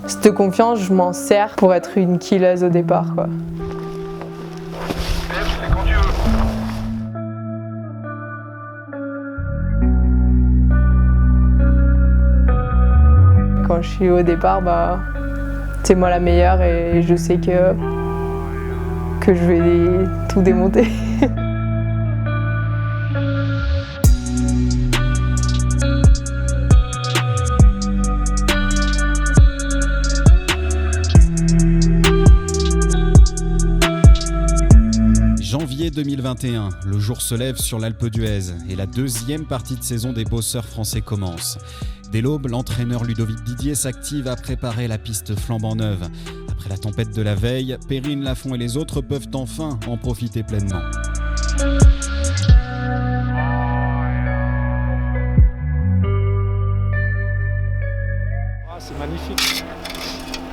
Cette confiance, je m'en sers pour être une killeuse au départ, quoi. Quand je suis au départ, c'est moi la meilleure et je sais que je vais tout démonter. Janvier 2021, le jour se lève sur l'Alpe d'Huez et la deuxième partie de saison des bosseurs français commence. Dès l'aube, l'entraîneur Ludovic Didier s'active à préparer la piste flambant neuve. Après la tempête de la veille, Perrine, Lafont et les autres peuvent enfin en profiter pleinement. Ah, c'est magnifique.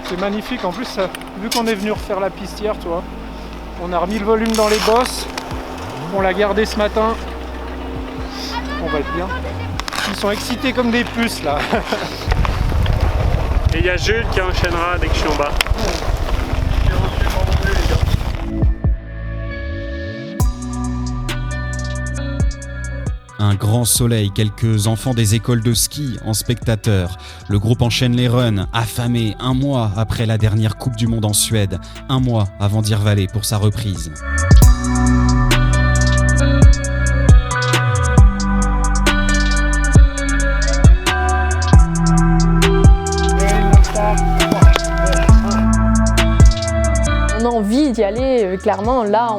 C'est magnifique. En plus, vu qu'on est venu refaire la piste hier, tu vois, on a remis le volume dans les bosses. On l'a gardé ce matin. On va être bien. Ils sont excités comme des puces là. Et il y a Jules qui enchaînera dès que je suis en bas. Un grand soleil, quelques enfants des écoles de ski en spectateurs. Le groupe enchaîne les runs, affamé, un mois après la dernière Coupe du Monde en Suède. Un mois avant d'Irvaler pour sa reprise. On a envie d'y aller, clairement. Là,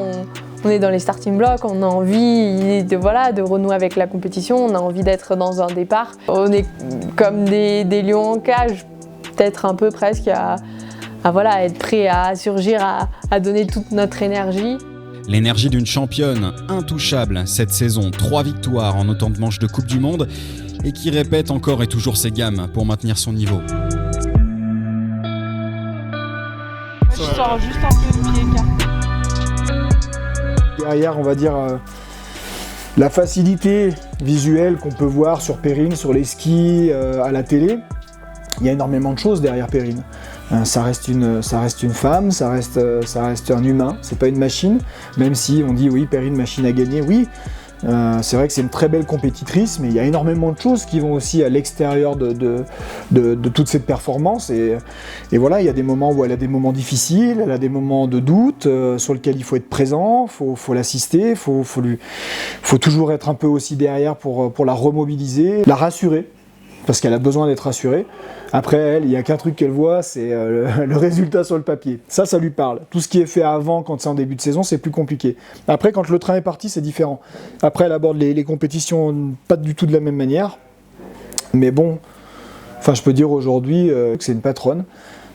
on est dans les starting blocks, on a envie de renouer avec la compétition, on a envie d'être dans un départ. On est comme des lions en cage, peut-être un peu presque, à être prêt à surgir, à donner toute notre énergie. L'énergie d'une championne intouchable cette saison. 3 victoires en autant de manches de Coupe du Monde et qui répète encore et toujours ses gammes pour maintenir son niveau. Je sors juste un peu de pied écart. Derrière, on va dire, la facilité visuelle qu'on peut voir sur Perrine, sur les skis, à la télé, il y a énormément de choses derrière Perrine. Ça reste une femme, ça reste un humain, c'est pas une machine, même si on dit oui, Perrine, machine à gagner, oui. C'est vrai que c'est une très belle compétitrice, mais il y a énormément de choses qui vont aussi à l'extérieur de toute cette performance. Et voilà, il y a des moments où elle a des moments difficiles, elle a des moments de doute sur lesquels il faut être présent, faut l'assister, faut toujours être un peu aussi derrière pour la remobiliser, la rassurer, parce qu'elle a besoin d'être rassurée. Après elle, il n'y a qu'un truc qu'elle voit, c'est le résultat sur le papier. Ça lui parle. Tout ce qui est fait avant, quand c'est en début de saison, c'est plus compliqué. Après, quand le train est parti, c'est différent. Après, elle aborde les compétitions pas du tout de la même manière. Mais bon, je peux dire aujourd'hui que c'est une patronne.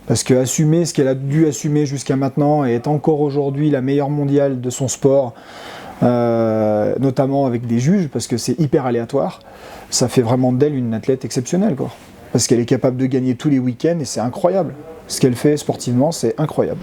Parce qu'assumer ce qu'elle a dû assumer jusqu'à maintenant et est encore aujourd'hui la meilleure mondiale de son sport, notamment avec des juges, parce que c'est hyper aléatoire, ça fait vraiment d'elle une athlète exceptionnelle, quoi. Parce qu'elle est capable de gagner tous les week-ends et c'est incroyable. Ce qu'elle fait sportivement, c'est incroyable.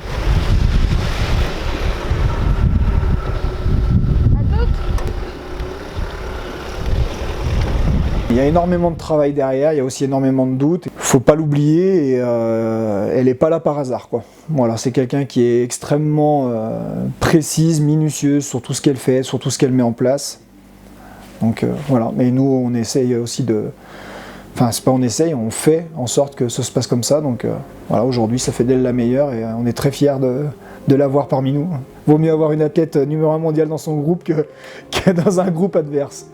Il y a énormément de travail derrière, il y a aussi énormément de doutes. Il ne faut pas l'oublier et elle n'est pas là par hasard, quoi. Voilà, c'est quelqu'un qui est extrêmement précise, minutieuse sur tout ce qu'elle fait, sur tout ce qu'elle met en place. Donc voilà, mais nous on essaye aussi de... Enfin, c'est pas on essaye, on fait en sorte que ça se passe comme ça. Donc voilà, aujourd'hui, ça fait d'elle la meilleure et on est très fiers de l'avoir parmi nous. Vaut mieux avoir une athlète numéro 1 mondiale dans son groupe que dans un groupe adverse.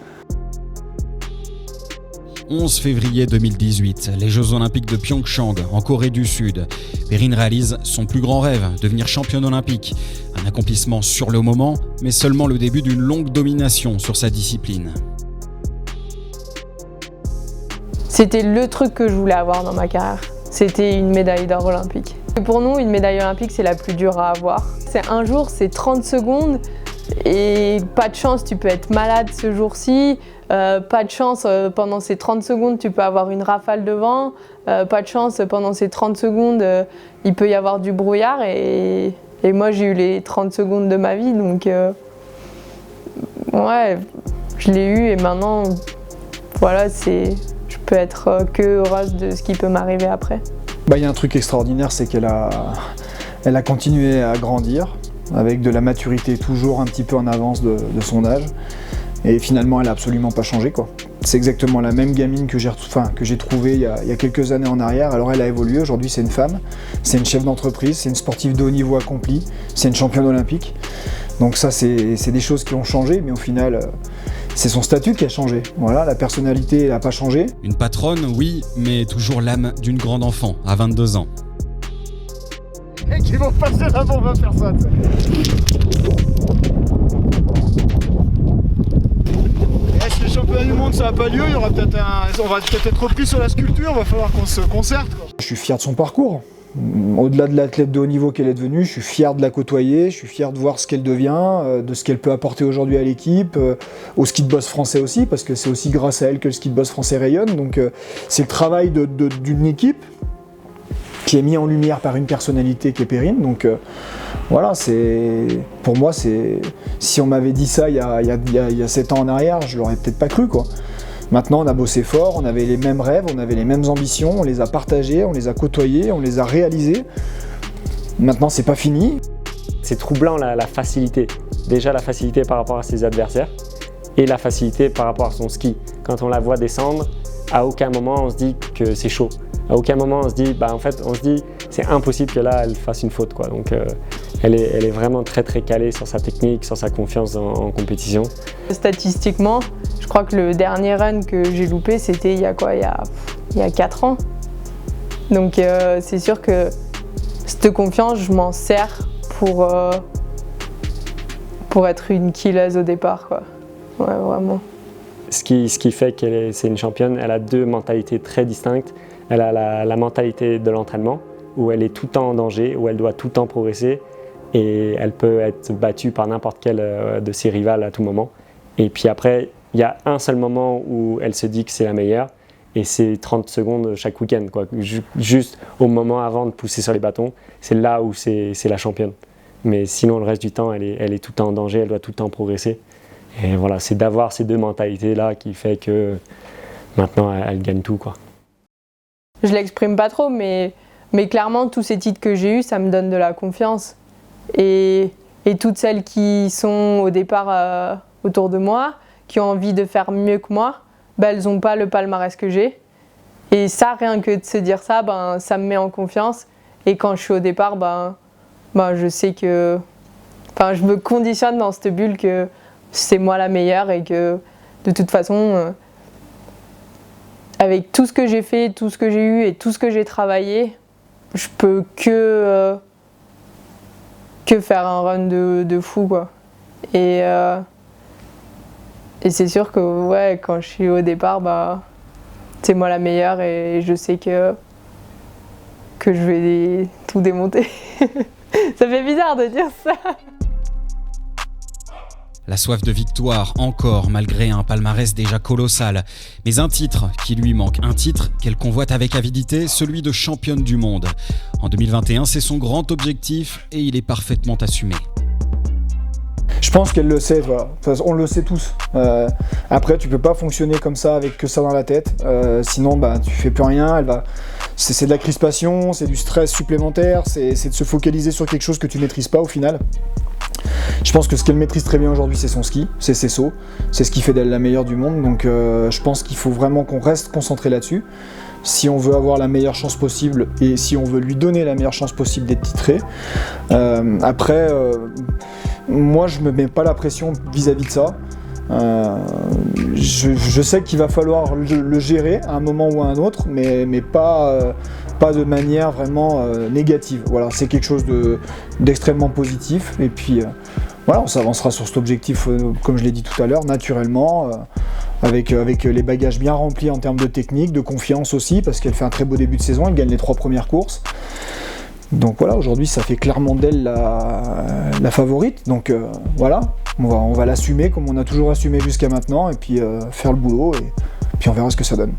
11 février 2018, les Jeux Olympiques de Pyeongchang, en Corée du Sud. Perrine réalise son plus grand rêve, devenir championne olympique. Un accomplissement sur le moment, mais seulement le début d'une longue domination sur sa discipline. C'était le truc que je voulais avoir dans ma carrière. C'était une médaille d'or olympique. Et pour nous, une médaille olympique, c'est la plus dure à avoir. C'est un jour, c'est 30 secondes et pas de chance, tu peux être malade ce jour-ci. Pas de chance, pendant ces 30 secondes, tu peux avoir une rafale de vent. Pas de chance, pendant ces 30 secondes, il peut y avoir du brouillard. Et moi, j'ai eu les 30 secondes de ma vie, donc ouais, je l'ai eu et maintenant, voilà, je peux être que heureuse de ce qui peut m'arriver après. Il y a un truc extraordinaire, c'est qu'elle a continué à grandir avec de la maturité toujours un petit peu en avance de son âge. Et finalement, elle n'a absolument pas changé, quoi. C'est exactement la même gamine que j'ai trouvée il y a quelques années en arrière. Alors elle a évolué, aujourd'hui c'est une femme, c'est une chef d'entreprise, c'est une sportive de haut niveau accomplie, c'est une championne olympique. Donc ça, c'est des choses qui ont changé, mais au final, c'est son statut qui a changé. Voilà, la personnalité n'a pas changé. Une patronne, oui, mais toujours l'âme d'une grande enfant, à 22 ans. Et qui vont passer la bombe à personne. Si les championnats du monde ça n'a pas lieu, on va peut-être être repris sur la sculpture, il va falloir qu'on se concerte, quoi. Je suis fier de son parcours. Au-delà de l'athlète de haut niveau qu'elle est devenue, je suis fier de la côtoyer, je suis fier de voir ce qu'elle devient, de ce qu'elle peut apporter aujourd'hui à l'équipe, au ski de boss français aussi, parce que c'est aussi grâce à elle que le ski de boss français rayonne. Donc c'est le travail d'une équipe qui est mis en lumière par une personnalité qui est Perrine. Donc voilà, pour moi, si on m'avait dit ça il y a 7 ans en arrière, je l'aurais peut-être pas cru, quoi. Maintenant, on a bossé fort, on avait les mêmes rêves, on avait les mêmes ambitions, on les a partagés, on les a côtoyés, on les a réalisés. Maintenant, c'est pas fini. C'est troublant la facilité. Déjà la facilité par rapport à ses adversaires et la facilité par rapport à son ski. Quand on la voit descendre, à aucun moment on se dit que c'est chaud. À aucun moment on se dit, c'est impossible que là elle fasse une faute, quoi. Donc elle est vraiment très très calée sur sa technique, sur sa confiance en compétition. Statistiquement, je crois que le dernier run que j'ai loupé, c'était il y a 4 ans. Donc c'est sûr que cette confiance, je m'en sers pour être une killeuse au départ, quoi. Ouais, vraiment. Ce qui fait c'est une championne, elle a deux mentalités très distinctes. Elle a la mentalité de l'entraînement, où elle est tout le temps en danger, où elle doit tout le temps progresser, et elle peut être battue par n'importe quel de ses rivales à tout moment. Et puis après, il y a un seul moment où elle se dit que c'est la meilleure, et c'est 30 secondes chaque week-end, quoi. Juste au moment avant de pousser sur les bâtons, c'est là où c'est la championne. Mais sinon, le reste du temps, elle est tout le temps en danger, elle doit tout le temps progresser. Et voilà, c'est d'avoir ces deux mentalités-là qui fait que maintenant, elle gagne tout, quoi. Je l'exprime pas trop, mais clairement, tous ces titres que j'ai eus, ça me donne de la confiance. Et toutes celles qui sont au départ autour de moi, qui ont envie de faire mieux que moi, elles n'ont pas le palmarès que j'ai. Et ça, rien que de se dire ça, ça me met en confiance. Et quand je suis au départ, je sais que... je me conditionne dans cette bulle que c'est moi la meilleure et que de toute façon... avec tout ce que j'ai fait, tout ce que j'ai eu et tout ce que j'ai travaillé, je peux que faire un run de fou, quoi. Et c'est sûr que ouais, quand je suis au départ, c'est moi la meilleure et je sais que je vais tout démonter. Ça fait bizarre de dire ça. La soif de victoire encore, malgré un palmarès déjà colossal. Mais un titre qui lui manque, un titre qu'elle convoite avec avidité, celui de championne du monde. En 2021, c'est son grand objectif et il est parfaitement assumé. Je pense qu'elle le sait, voilà. Enfin, on le sait tous. Après, tu peux pas fonctionner comme ça avec que ça dans la tête. Sinon, tu fais plus rien. C'est de la crispation, c'est du stress supplémentaire, c'est de se focaliser sur quelque chose que tu maîtrises pas au final. Je pense que ce qu'elle maîtrise très bien aujourd'hui, c'est son ski, c'est ses sauts, c'est ce qui fait d'elle la meilleure du monde. Donc je pense qu'il faut vraiment qu'on reste concentré là-dessus. Si on veut avoir la meilleure chance possible et si on veut lui donner la meilleure chance possible d'être titré. Après, moi je me mets pas la pression vis-à-vis de ça. Je sais qu'il va falloir le gérer à un moment ou à un autre, mais pas de manière vraiment négative. Voilà, c'est quelque chose d'extrêmement positif. Et puis voilà, on s'avancera sur cet objectif, comme je l'ai dit tout à l'heure, naturellement, avec les bagages bien remplis en termes de technique, de confiance aussi, parce qu'elle fait un très beau début de saison, elle gagne les 3 premières courses. Donc voilà, aujourd'hui ça fait clairement d'elle la favorite. Donc voilà, on va l'assumer comme on a toujours assumé jusqu'à maintenant, et puis faire le boulot, et puis on verra ce que ça donne.